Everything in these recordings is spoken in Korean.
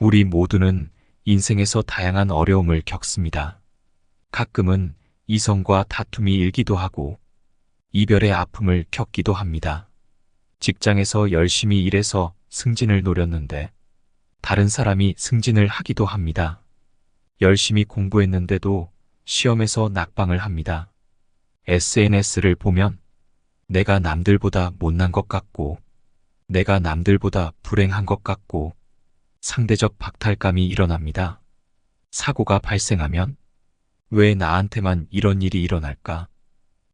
우리 모두는 인생에서 다양한 어려움을 겪습니다. 가끔은 이성과 다툼이 일기도 하고 이별의 아픔을 겪기도 합니다. 직장에서 열심히 일해서 승진을 노렸는데 다른 사람이 승진을 하기도 합니다. 열심히 공부했는데도 시험에서 낙방을 합니다. SNS를 보면 내가 남들보다 못난 것 같고 내가 남들보다 불행한 것 같고 상대적 박탈감이 일어납니다. 사고가 발생하면 왜 나한테만 이런 일이 일어날까?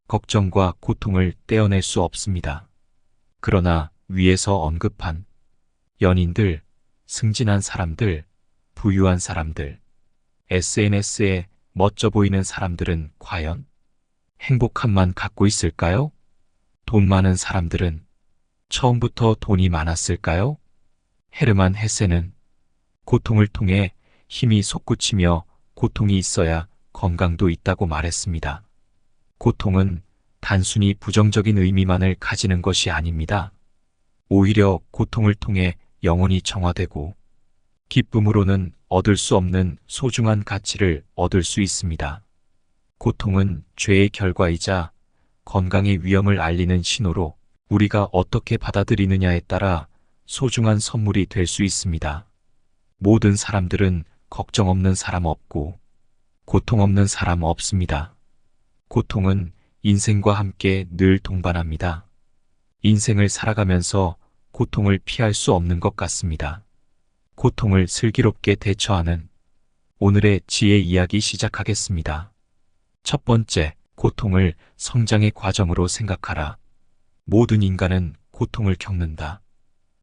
걱정과 고통을 떼어낼 수 없습니다. 그러나 위에서 언급한 연인들, 승진한 사람들, 부유한 사람들, SNS에 멋져 보이는 사람들은 과연 행복함만 갖고 있을까요? 돈 많은 사람들은 처음부터 돈이 많았을까요? 헤르만 헤세는 고통을 통해 힘이 솟구치며 고통이 있어야 건강도 있다고 말했습니다. 고통은 단순히 부정적인 의미만을 가지는 것이 아닙니다. 오히려 고통을 통해 영혼이 정화되고 기쁨으로는 얻을 수 없는 소중한 가치를 얻을 수 있습니다. 고통은 죄의 결과이자 건강의 위험을 알리는 신호로 우리가 어떻게 받아들이느냐에 따라 소중한 선물이 될 수 있습니다. 모든 사람들은 걱정 없는 사람 없고 고통 없는 사람 없습니다. 고통은 인생과 함께 늘 동반합니다. 인생을 살아가면서 고통을 피할 수 없는 것 같습니다. 고통을 슬기롭게 대처하는 오늘의 지혜 이야기 시작하겠습니다. 첫 번째, 고통을 성장의 과정으로 생각하라. 모든 인간은 고통을 겪는다.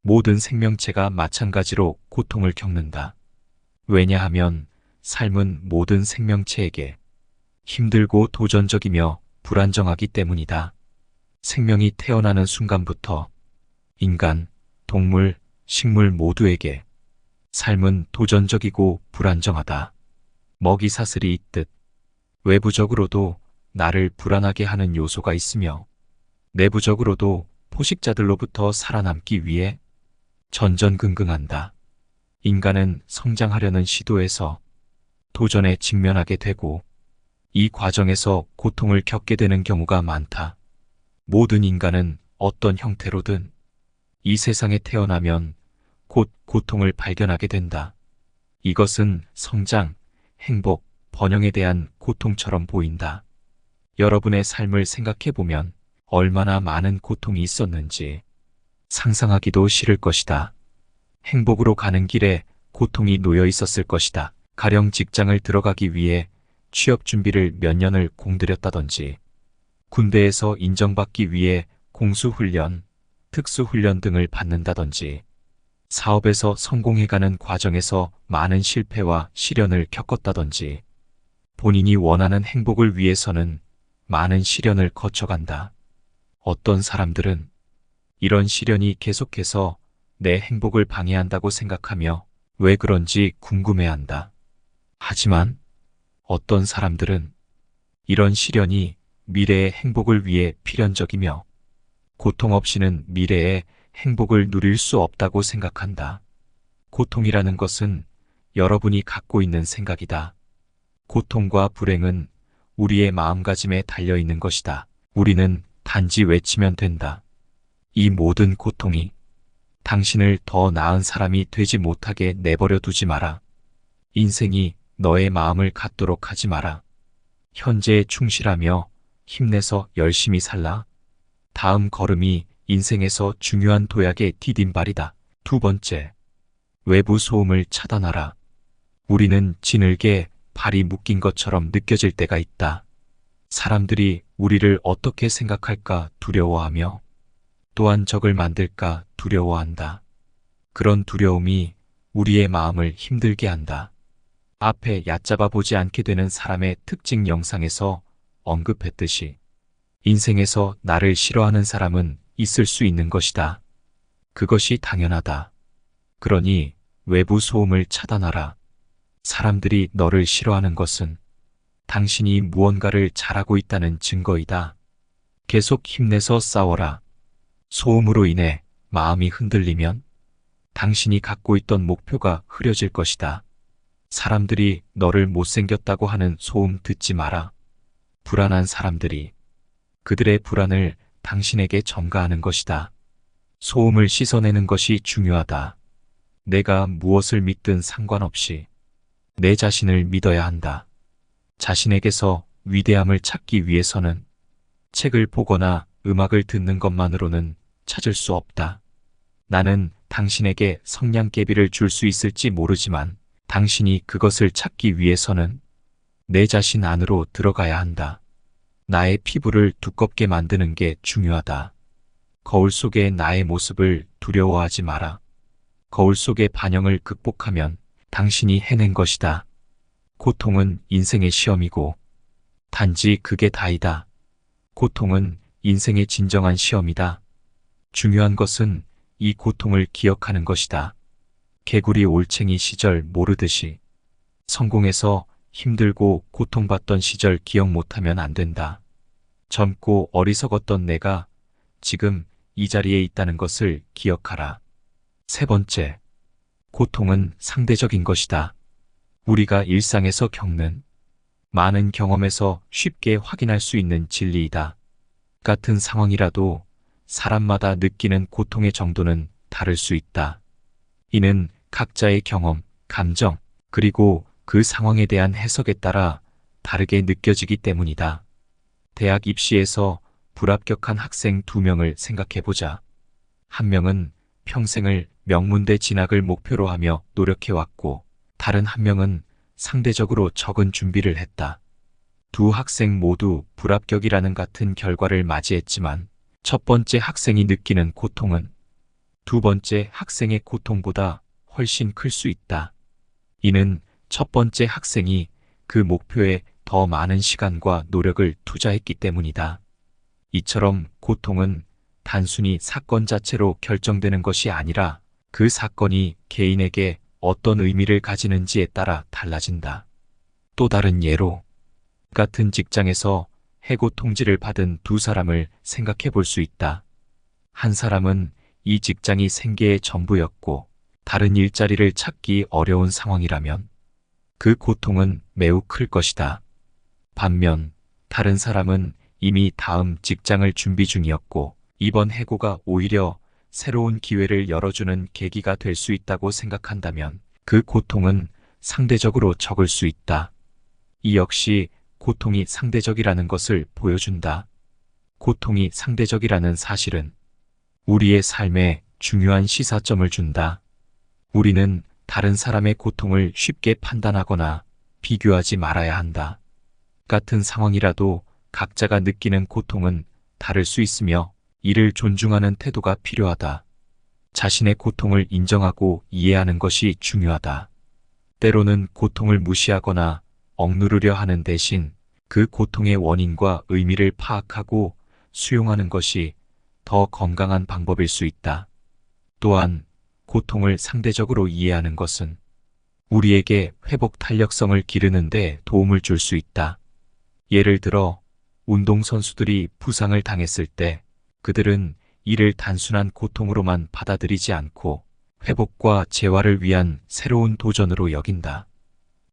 모든 생명체가 마찬가지로 고통을 겪는다. 왜냐하면 삶은 모든 생명체에게 힘들고 도전적이며 불안정하기 때문이다. 생명이 태어나는 순간부터 인간, 동물, 식물 모두에게 삶은 도전적이고 불안정하다. 먹이 사슬이 있듯 외부적으로도 나를 불안하게 하는 요소가 있으며 내부적으로도 포식자들로부터 살아남기 위해 전전긍긍한다. 인간은 성장하려는 시도에서 도전에 직면하게 되고 이 과정에서 고통을 겪게 되는 경우가 많다. 모든 인간은 어떤 형태로든 이 세상에 태어나면 곧 고통을 발견하게 된다. 이것은 성장, 행복, 번영에 대한 고통처럼 보인다. 여러분의 삶을 생각해보면 얼마나 많은 고통이 있었는지 상상하기도 싫을 것이다. 행복으로 가는 길에 고통이 놓여 있었을 것이다. 가령 직장을 들어가기 위해 취업 준비를 몇 년을 공들였다든지 군대에서 인정받기 위해 공수훈련, 특수훈련 등을 받는다든지 사업에서 성공해가는 과정에서 많은 실패와 시련을 겪었다든지 본인이 원하는 행복을 위해서는 많은 시련을 거쳐간다. 어떤 사람들은 이런 시련이 계속해서 내 행복을 방해한다고 생각하며 왜 그런지 궁금해한다. 하지만 어떤 사람들은 이런 시련이 미래의 행복을 위해 필연적이며 고통 없이는 미래의 행복을 누릴 수 없다고 생각한다. 고통이라는 것은 여러분이 갖고 있는 생각이다. 고통과 불행은 우리의 마음가짐에 달려있는 것이다. 우리는 단지 외치면 된다. 이 모든 고통이 당신을 더 나은 사람이 되지 못하게 내버려 두지 마라. 인생이 너의 마음을 갖도록 하지 마라. 현재에 충실하며 힘내서 열심히 살라. 다음 걸음이 인생에서 중요한 도약의 디딤발이다. 두 번째, 외부 소음을 차단하라. 우리는 지늘개 발이 묶인 것처럼 느껴질 때가 있다. 사람들이 우리를 어떻게 생각할까 두려워하며 또한 적을 만들까 두려워한다. 그런 두려움이 우리의 마음을 힘들게 한다. 앞에 얕잡아 보지 않게 되는 사람의 특징 영상에서 언급했듯이 인생에서 나를 싫어하는 사람은 있을 수 있는 것이다. 그것이 당연하다. 그러니 외부 소음을 차단하라. 사람들이 너를 싫어하는 것은 당신이 무언가를 잘하고 있다는 증거이다. 계속 힘내서 싸워라. 소음으로 인해 마음이 흔들리면 당신이 갖고 있던 목표가 흐려질 것이다. 사람들이 너를 못생겼다고 하는 소음 듣지 마라. 불안한 사람들이 그들의 불안을 당신에게 전가하는 것이다. 소음을 씻어내는 것이 중요하다. 내가 무엇을 믿든 상관없이 내 자신을 믿어야 한다. 자신에게서 위대함을 찾기 위해서는 책을 보거나 음악을 듣는 것만으로는 찾을 수 없다. 나는 당신에게 성냥개비를 줄 수 있을지 모르지만 당신이 그것을 찾기 위해서는 내 자신 안으로 들어가야 한다. 나의 피부를 두껍게 만드는 게 중요하다. 거울 속의 나의 모습을 두려워하지 마라. 거울 속의 반영을 극복하면 당신이 해낸 것이다. 고통은 인생의 시험이고 단지 그게 다이다. 고통은 인생의 진정한 시험이다. 중요한 것은 이 고통을 기억하는 것이다. 개구리 올챙이 시절 모르듯이 성공해서 힘들고 고통받던 시절 기억 못하면 안 된다. 젊고 어리석었던 내가 지금 이 자리에 있다는 것을 기억하라. 세 번째, 고통은 상대적인 것이다. 우리가 일상에서 겪는 많은 경험에서 쉽게 확인할 수 있는 진리이다. 같은 상황이라도 사람마다 느끼는 고통의 정도는 다를 수 있다. 이는 각자의 경험, 감정, 그리고 그 상황에 대한 해석에 따라 다르게 느껴지기 때문이다. 대학 입시에서 불합격한 학생 2명을 생각해보자. 한 명은 평생을 명문대 진학을 목표로 하며 노력해왔고, 다른 한 명은 상대적으로 적은 준비를 했다. 두 학생 모두 불합격이라는 같은 결과를 맞이했지만, 첫 번째 학생이 느끼는 고통은 두 번째 학생의 고통보다 훨씬 클 수 있다. 이는 첫 번째 학생이 그 목표에 더 많은 시간과 노력을 투자했기 때문이다. 이처럼 고통은 단순히 사건 자체로 결정되는 것이 아니라 그 사건이 개인에게 어떤 의미를 가지는지에 따라 달라진다. 또 다른 예로, 같은 직장에서 해고 통지를 받은 두 사람을 생각해 볼 수 있다. 한 사람은 이 직장이 생계의 전부였고 다른 일자리를 찾기 어려운 상황이라면 그 고통은 매우 클 것이다. 반면 다른 사람은 이미 다음 직장을 준비 중이었고 이번 해고가 오히려 새로운 기회를 열어주는 계기가 될 수 있다고 생각한다면 그 고통은 상대적으로 적을 수 있다. 이 역시 고통이 상대적이라는 것을 보여준다. 고통이 상대적이라는 사실은 우리의 삶에 중요한 시사점을 준다. 우리는 다른 사람의 고통을 쉽게 판단하거나 비교하지 말아야 한다. 같은 상황이라도 각자가 느끼는 고통은 다를 수 있으며 이를 존중하는 태도가 필요하다. 자신의 고통을 인정하고 이해하는 것이 중요하다. 때로는 고통을 무시하거나 억누르려 하는 대신 그 고통의 원인과 의미를 파악하고 수용하는 것이 더 건강한 방법일 수 있다. 또한 고통을 상대적으로 이해하는 것은 우리에게 회복 탄력성을 기르는 데 도움을 줄 수 있다. 예를 들어 운동선수들이 부상을 당했을 때 그들은 이를 단순한 고통으로만 받아들이지 않고 회복과 재활을 위한 새로운 도전으로 여긴다.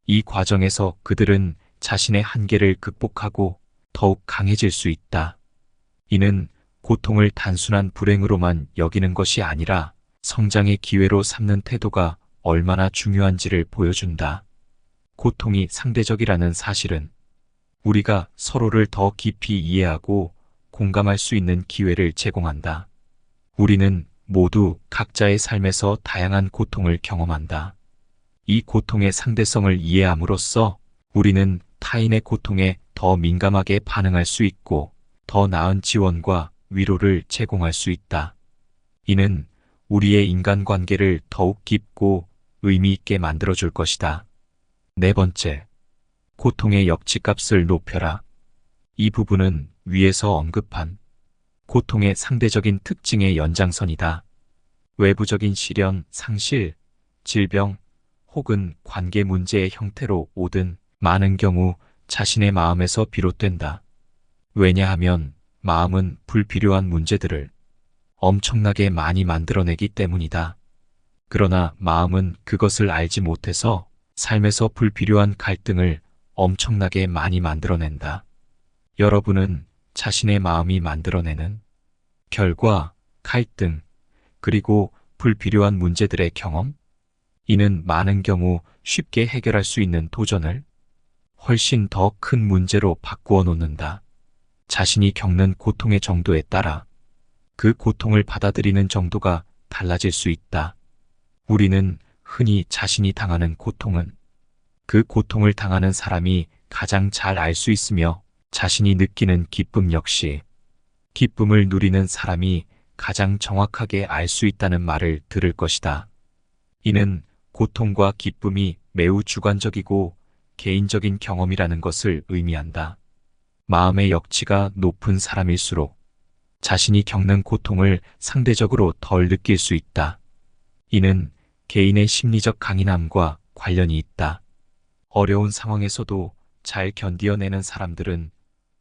이 과정에서 그들은 자신의 한계를 극복하고 더욱 강해질 수 있다. 이는 고통을 단순한 불행으로만 여기는 것이 아니라 성장의 기회로 삼는 태도가 얼마나 중요한지를 보여준다. 고통이 상대적이라는 사실은 우리가 서로를 더 깊이 이해하고 공감할 수 있는 기회를 제공한다. 우리는 모두 각자의 삶에서 다양한 고통을 경험한다. 이 고통의 상대성을 이해함으로써 우리는 타인의 고통에 더 민감하게 반응할 수 있고 더 나은 지원과 위로를 제공할 수 있다. 이는 우리의 인간관계를 더욱 깊고 의미 있게 만들어줄 것이다. 네 번째, 고통의 역치값을 높여라. 이 부분은 위에서 언급한 고통의 상대적인 특징의 연장선이다. 외부적인 시련, 상실, 질병 혹은 관계 문제의 형태로 오든 많은 경우 자신의 마음에서 비롯된다. 왜냐하면 마음은 불필요한 문제들을 엄청나게 많이 만들어내기 때문이다. 그러나 마음은 그것을 알지 못해서 삶에서 불필요한 갈등을 엄청나게 많이 만들어낸다. 여러분은 자신의 마음이 만들어내는 결과, 갈등, 그리고 불필요한 문제들의 경험? 이는 많은 경우 쉽게 해결할 수 있는 도전을 훨씬 더 큰 문제로 바꾸어 놓는다. 자신이 겪는 고통의 정도에 따라 그 고통을 받아들이는 정도가 달라질 수 있다. 우리는 흔히 자신이 당하는 고통은 그 고통을 당하는 사람이 가장 잘 알 수 있으며 자신이 느끼는 기쁨 역시 기쁨을 누리는 사람이 가장 정확하게 알 수 있다는 말을 들을 것이다. 이는 고통과 기쁨이 매우 주관적이고 개인적인 경험이라는 것을 의미한다. 마음의 역치가 높은 사람일수록 자신이 겪는 고통을 상대적으로 덜 느낄 수 있다. 이는 개인의 심리적 강인함과 관련이 있다. 어려운 상황에서도 잘 견디어내는 사람들은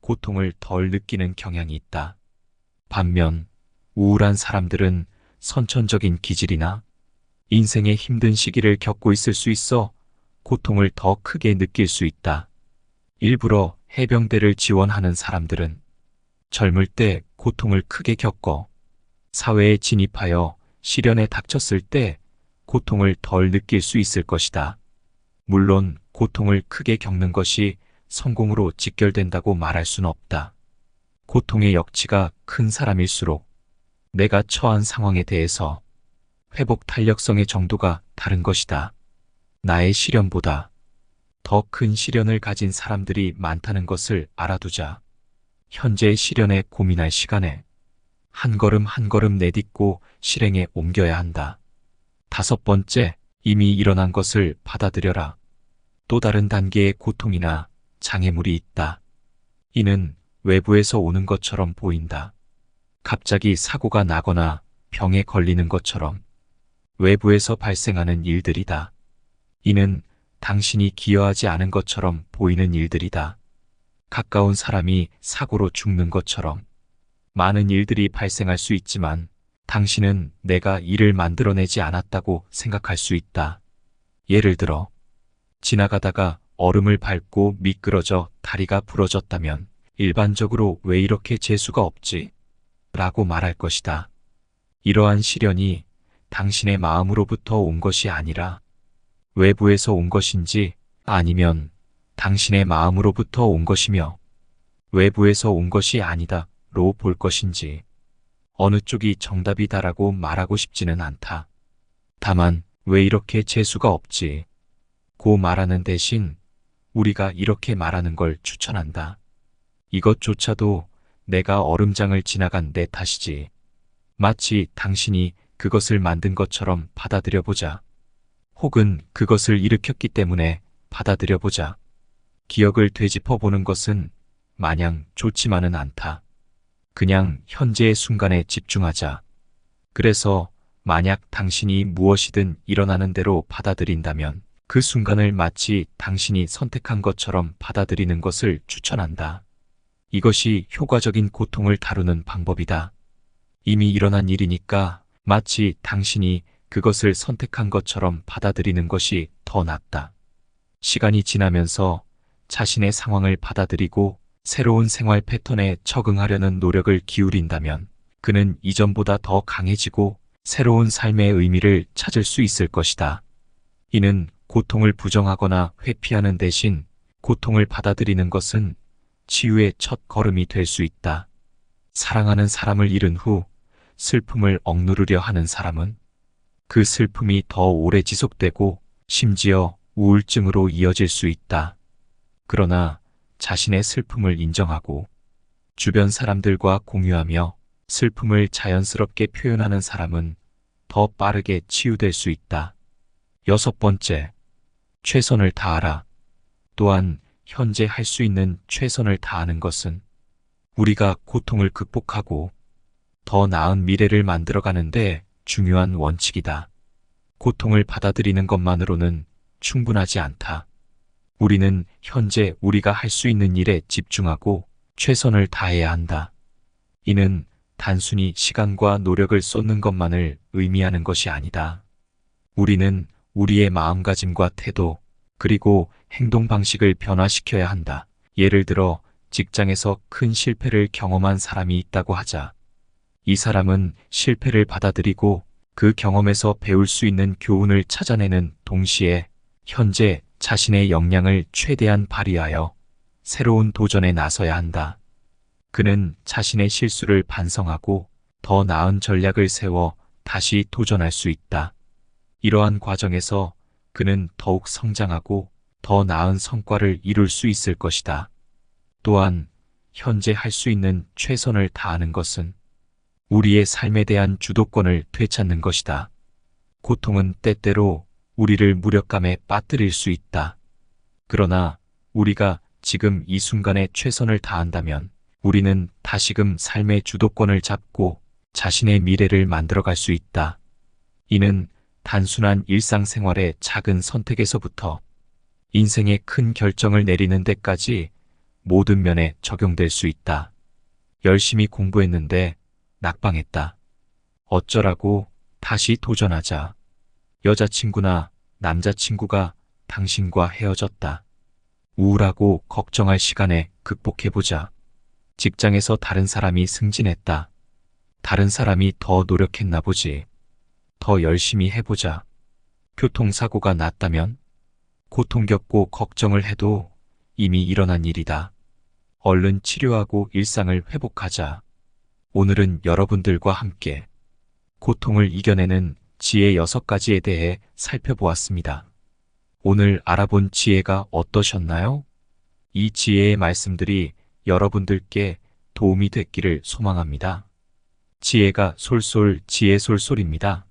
고통을 덜 느끼는 경향이 있다. 반면 우울한 사람들은 선천적인 기질이나 인생의 힘든 시기를 겪고 있을 수 있어 고통을 더 크게 느낄 수 있다. 일부러 해병대를 지원하는 사람들은 젊을 때 고통을 크게 겪어 사회에 진입하여 시련에 닥쳤을 때 고통을 덜 느낄 수 있을 것이다. 물론 고통을 크게 겪는 것이 성공으로 직결된다고 말할 수는 없다. 고통의 역치가 큰 사람일수록 내가 처한 상황에 대해서 회복 탄력성의 정도가 다른 것이다. 나의 시련보다 더 큰 시련을 가진 사람들이 많다는 것을 알아두자. 현재의 시련에 고민할 시간에 한 걸음 한 걸음 내딛고 실행에 옮겨야 한다. 5번째, 이미 일어난 것을 받아들여라. 또 다른 단계의 고통이나 장애물이 있다. 이는 외부에서 오는 것처럼 보인다. 갑자기 사고가 나거나 병에 걸리는 것처럼 외부에서 발생하는 일들이다. 이는 당신이 기여하지 않은 것처럼 보이는 일들이다. 가까운 사람이 사고로 죽는 것처럼 많은 일들이 발생할 수 있지만 당신은 내가 이를 만들어내지 않았다고 생각할 수 있다. 예를 들어, 지나가다가 얼음을 밟고 미끄러져 다리가 부러졌다면 일반적으로 왜 이렇게 재수가 없지? 라고 말할 것이다. 이러한 시련이 당신의 마음으로부터 온 것이 아니라 외부에서 온 것인지 아니면 당신의 마음으로부터 온 것이며 외부에서 온 것이 아니다로 볼 것인지 어느 쪽이 정답이다라고 말하고 싶지는 않다. 다만 왜 이렇게 재수가 없지? 고 말하는 대신 우리가 이렇게 말하는 걸 추천한다. 이것조차도 내가 얼음장을 지나간 내 탓이지. 마치 당신이 그것을 만든 것처럼 받아들여보자. 혹은 그것을 일으켰기 때문에 받아들여보자. 기억을 되짚어보는 것은 마냥 좋지만은 않다. 그냥 현재의 순간에 집중하자. 그래서 만약 당신이 무엇이든 일어나는 대로 받아들인다면 그 순간을 마치 당신이 선택한 것처럼 받아들이는 것을 추천한다. 이것이 효과적인 고통을 다루는 방법이다. 이미 일어난 일이니까 마치 당신이 그것을 선택한 것처럼 받아들이는 것이 더 낫다. 시간이 지나면서 자신의 상황을 받아들이고 새로운 생활 패턴에 적응하려는 노력을 기울인다면 그는 이전보다 더 강해지고 새로운 삶의 의미를 찾을 수 있을 것이다. 이는 고통을 부정하거나 회피하는 대신 고통을 받아들이는 것은 치유의 첫 걸음이 될 수 있다. 사랑하는 사람을 잃은 후 슬픔을 억누르려 하는 사람은 그 슬픔이 더 오래 지속되고 심지어 우울증으로 이어질 수 있다. 그러나 자신의 슬픔을 인정하고 주변 사람들과 공유하며 슬픔을 자연스럽게 표현하는 사람은 더 빠르게 치유될 수 있다. 6번째, 최선을 다하라. 또한 현재 할 수 있는 최선을 다하는 것은 우리가 고통을 극복하고 더 나은 미래를 만들어가는데 중요한 원칙이다. 고통을 받아들이는 것만으로는 충분하지 않다. 우리는 현재 우리가 할 수 있는 일에 집중하고 최선을 다해야 한다. 이는 단순히 시간과 노력을 쏟는 것만을 의미하는 것이 아니다. 우리는 우리의 마음가짐과 태도, 그리고 행동 방식을 변화시켜야 한다. 예를 들어 직장에서 큰 실패를 경험한 사람이 있다고 하자. 이 사람은 실패를 받아들이고 그 경험에서 배울 수 있는 교훈을 찾아내는 동시에 현재 자신의 역량을 최대한 발휘하여 새로운 도전에 나서야 한다. 그는 자신의 실수를 반성하고 더 나은 전략을 세워 다시 도전할 수 있다. 이러한 과정에서 그는 더욱 성장하고 더 나은 성과를 이룰 수 있을 것이다. 또한 현재 할 수 있는 최선을 다하는 것은 우리의 삶에 대한 주도권을 되찾는 것이다. 고통은 때때로 우리를 무력감에 빠뜨릴 수 있다. 그러나 우리가 지금 이 순간에 최선을 다한다면 우리는 다시금 삶의 주도권을 잡고 자신의 미래를 만들어갈 수 있다. 이는 단순한 일상생활의 작은 선택에서부터 인생의 큰 결정을 내리는 데까지 모든 면에 적용될 수 있다. 열심히 공부했는데 낙방했다. 어쩌라고? 다시 도전하자. 여자친구나 남자친구가 당신과 헤어졌다. 우울하고 걱정할 시간에 극복해보자. 직장에서 다른 사람이 승진했다. 다른 사람이 더 노력했나 보지. 더 열심히 해보자. 교통사고가 났다면 고통 겪고 걱정을 해도 이미 일어난 일이다. 얼른 치료하고 일상을 회복하자. 오늘은 여러분들과 함께 고통을 이겨내는 지혜 6가지에 대해 살펴보았습니다. 오늘 알아본 지혜가 어떠셨나요? 이 지혜의 말씀들이 여러분들께 도움이 됐기를 소망합니다. 지혜가 솔솔 지혜 솔솔입니다.